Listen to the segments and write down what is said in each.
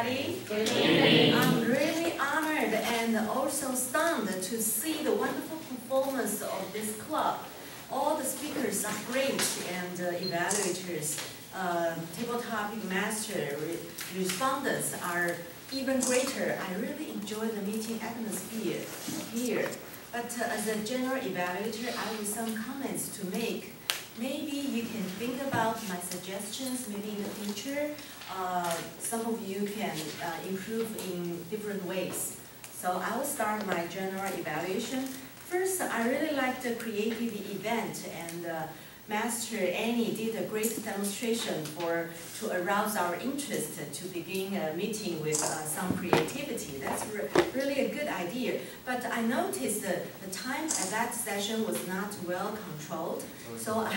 everybody. Good evening. I'm really honored and also stunned to see the wonderful performance of this club. All the speakers are great and evaluators, table topic master, respondents are even greater. I really enjoy the meeting atmosphere here. But as a general evaluator, I have some comments to make. Maybe you can think about my suggestions, maybe in the future, some of you can improve in different ways. So I will start my general evaluation. First, I really like the creative event, and Master Annie did a great demonstration to arouse our interest to begin a meeting with some creativity. That's really a good idea. But I noticed the time at that session was not well controlled. So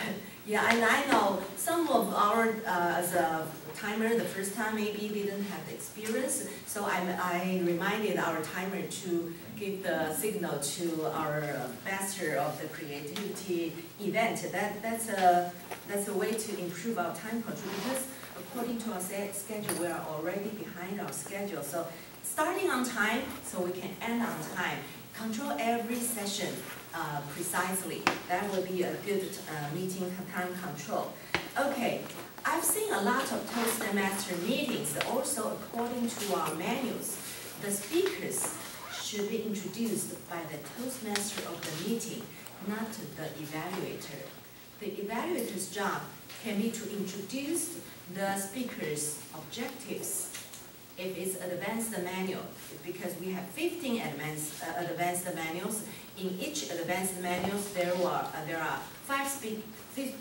yeah, and I know some of our, as a timer, the first time maybe didn't have the experience. So I reminded our timer to give the signal to our master of the creativity event. That's a way to improve our time control, because according to our schedule, we are already behind our schedule. So starting on time, so we can end on time. Control every session precisely. That will be a good meeting time control. Okay, I've seen a lot of Toastmaster meetings. Also, according to our manuals, the speakers should be introduced by the Toastmaster of the meeting, not the evaluator. The evaluator's job can be to introduce the speaker's objectives. If it's advanced manual, because we have 15 advanced manuals. In each advanced manuals, there are 5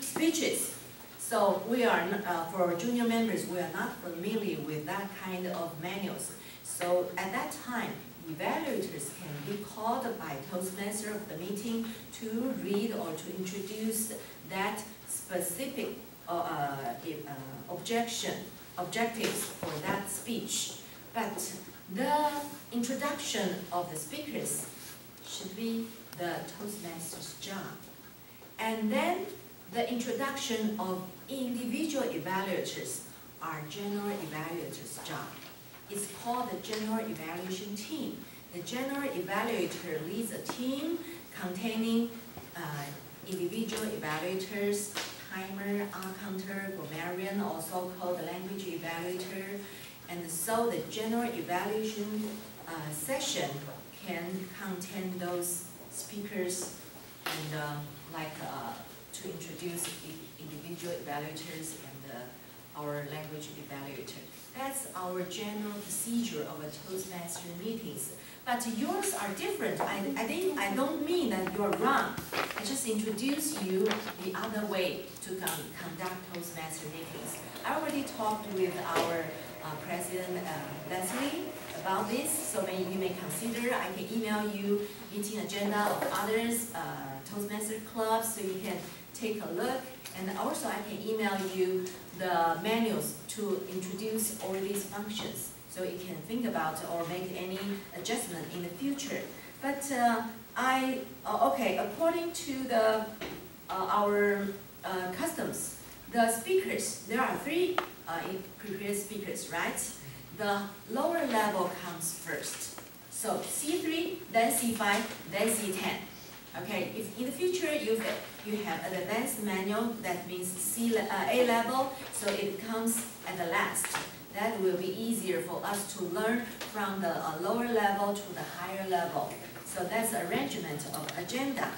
speeches. So we are, for junior members, we are not familiar with that kind of manuals. So at that time, evaluators can be called by Toastmaster of the meeting to read or to introduce that specific objectives for that speech. But the introduction of the speakers should be the Toastmaster's job. And then the introduction of individual evaluators are general evaluators' job. It's called the general evaluation team. The general evaluator leads a team containing individual evaluators, timer, counter, grammarian, also called the language evaluator. And so the general evaluation session can contain those speakers and to introduce individual evaluators and our language evaluator. That's our general procedure of a Toastmaster meetings. But yours are different. I don't mean that you're wrong. I just introduce you the other way to conduct Toastmaster meetings. I already talked with our President Leslie about this, so you may consider. I can email you meeting agenda of others Toastmaster clubs, so you can take a look. And also I can email you the manuals to introduce all these functions, so you can think about or make any adjustment in the future. But okay, according to our customs, the speakers, there are 3 prepared speakers, right? The lower level comes first. So C3, then C5, then C10. Okay, if in the future you have an advanced manual, that means A level, so it comes at the last. That will be easier for us to learn from the lower level to the higher level. So that's the arrangement of agenda.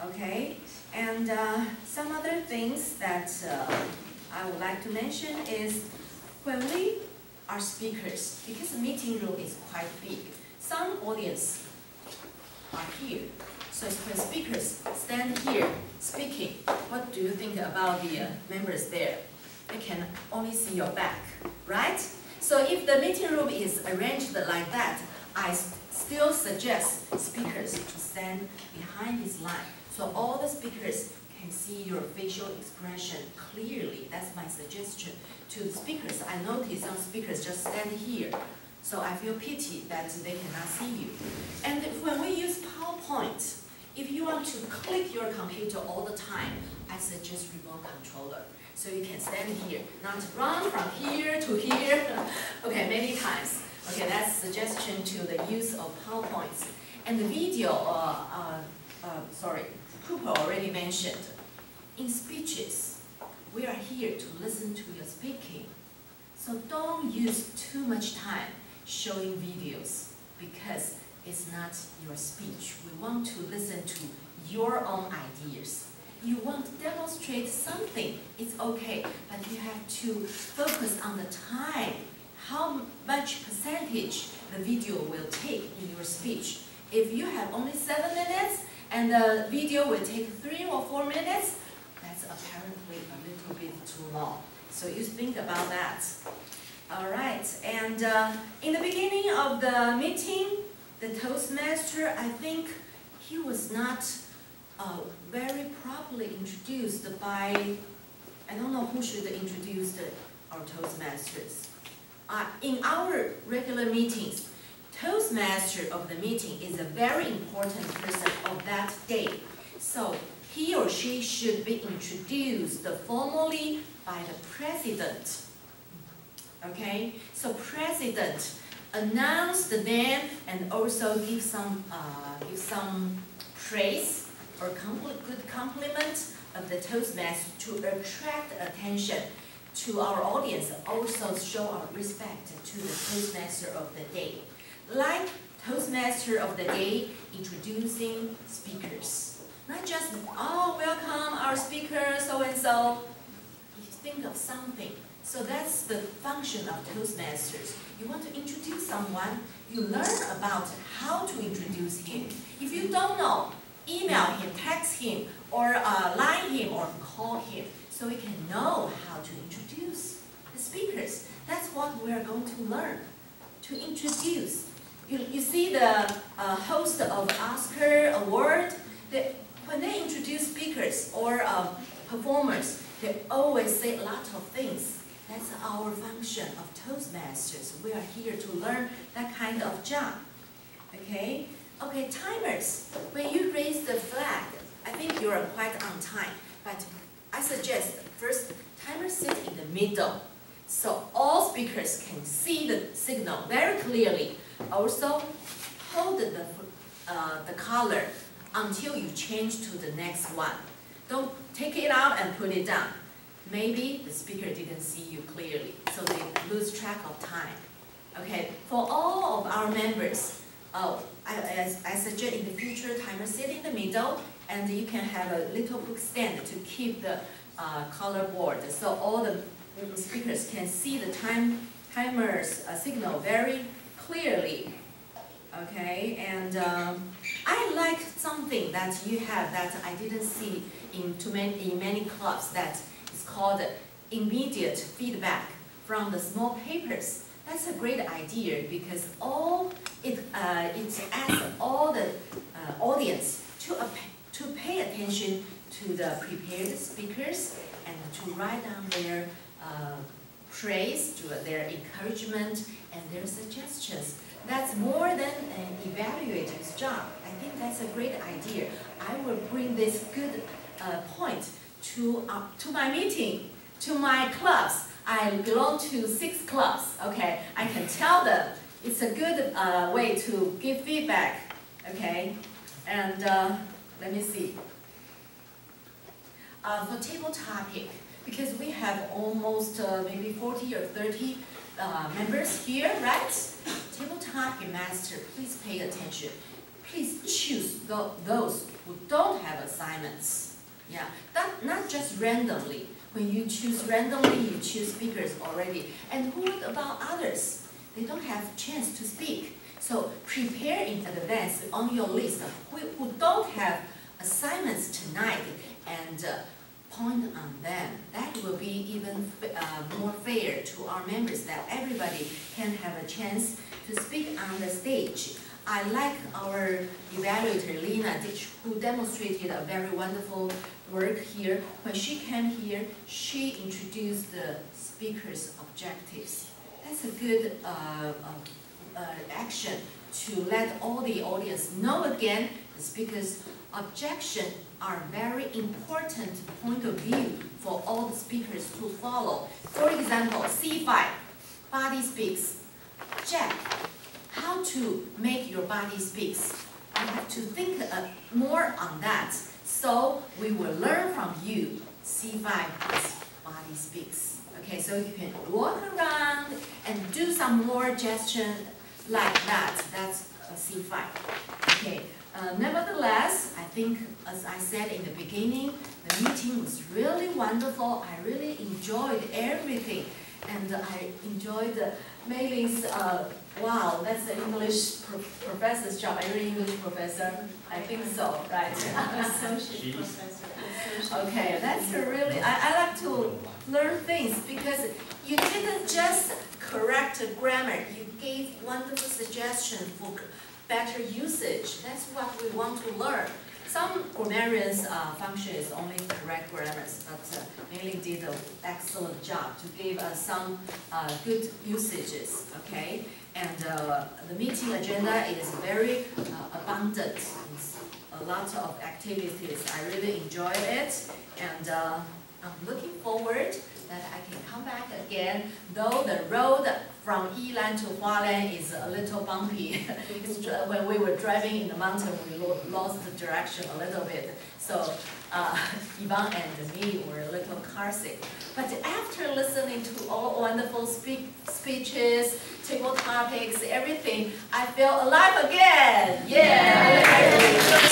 Okay, and some other things that I would like to mention is when we are speakers, because the meeting room is quite big, some audience are here. So when speakers stand here speaking, what do you think about the members there? They can only see your back, right? So if the meeting room is arranged like that, I still suggest speakers to stand behind this line. So all the speakers can see your facial expression clearly. That's my suggestion to the speakers. I notice some speakers just stand here. So I feel pity that they cannot see you. And when we use PowerPoint, if you want to click your computer all the time, I suggest remote controller. So you can stand here, not run from here to here, okay, many times. Okay, that's suggestion to the use of PowerPoints. And the video, Cooper already mentioned, in speeches, we are here to listen to your speaking. So don't use too much time showing videos because it's not your speech. We want to listen to your own ideas. You want to demonstrate something, it's okay, but you have to focus on the time, how much percentage the video will take in your speech. If you have only 7 minutes and the video will take 3 or 4 minutes, that's apparently a little bit too long. So you think about that. All right, and in the beginning of the meeting, the Toastmaster, I think he was not very properly introduced by, I don't know who should introduce our Toastmasters. In our regular meetings, Toastmaster of the meeting is a very important person of that day. So he or she should be introduced formally by the president. Okay, so president announce the name and also give some praise or good compliment of the Toastmaster to attract attention to our audience, also show our respect to the Toastmaster of the day. Like Toastmaster of the day, introducing speakers. Not just, oh, welcome our speaker, so-and-so. You think of something. So that's the function of Toastmasters. You want to introduce someone, you learn about how to introduce him. If you don't know, email him, text him, or line him, or call him, so we can know how to introduce the speakers. That's what we are going to learn, to introduce. You see the host of Oscar Award, when they introduce speakers or performers, they always say a lot of things. That's our function of Toastmasters. We are here to learn that kind of job. Okay? Okay, timers. When you raise the flag, I think you are quite on time. But I suggest first, timers sit in the middle. So all speakers can see the signal very clearly. Also, hold the color until you change to the next one. Don't take it out and put it down. Maybe the speaker didn't see you clearly, so they lose track of time. Okay, for all of our members, I suggest in the future, timer sit in the middle, and you can have a little book stand to keep the color board, so all the speakers can see the timer's signal very clearly. Okay, and I like something that you have that I didn't see in many clubs, that is called immediate feedback from the small papers. That's a great idea because it asks all the audience to pay attention to the prepared speakers and to write down their praise, to their encouragement and their suggestions. That's more than an evaluator's job. I think that's a great idea. I will bring this good point to my meeting, to my clubs. I belong to 6 clubs, okay? I can tell them it's a good way to give feedback, okay? And let me see. For table topic, because we have almost maybe 40 or 30 members here, right? Table topic master, please pay attention. Please choose those who don't have assignments. Yeah, not just randomly. When you choose randomly, you choose speakers already. And what about others? They don't have chance to speak. So prepare in advance on your list who don't have assignments tonight and point on them. That will be even more fair to our members, that everybody can have a chance to speak on the stage. I like our evaluator, Lena Ditch, who demonstrated a very wonderful work here. When she came here, she introduced the speaker's objectives. That's a good action to let all the audience know again the speaker's objection are very important point of view for all the speakers to follow. For example, C5, body speaks. Jack, how to make your body speaks? You have to think more on that. So we will learn from you. C5 is body speaks. Okay, so you can walk around and do some more gesture like that. That's C5. Okay. Nevertheless, I think, as I said in the beginning, the meeting was really wonderful. I really enjoyed everything. And I enjoyed Mei Lin's, wow, that's the English professor's job. Are you an English professor? I think so, right? Associate professor. Okay, that's really, I like to learn things because you didn't just correct grammar, you gave wonderful suggestions for better usage. That's what we want to learn. Some grammarians' function is only correct grammars, but Mei Lin did an excellent job to give us some good usages, okay? And the meeting agenda is very abundant. It's a lot of activities. I really enjoy it, and I'm looking forward that I can come back again, though the road from Yilan to Hualien is a little bumpy. When we were driving in the mountain, we lost the direction a little bit. So Yvonne and me were a little car sick. But after listening to all wonderful speeches, table topics, everything, I feel alive again. Yeah!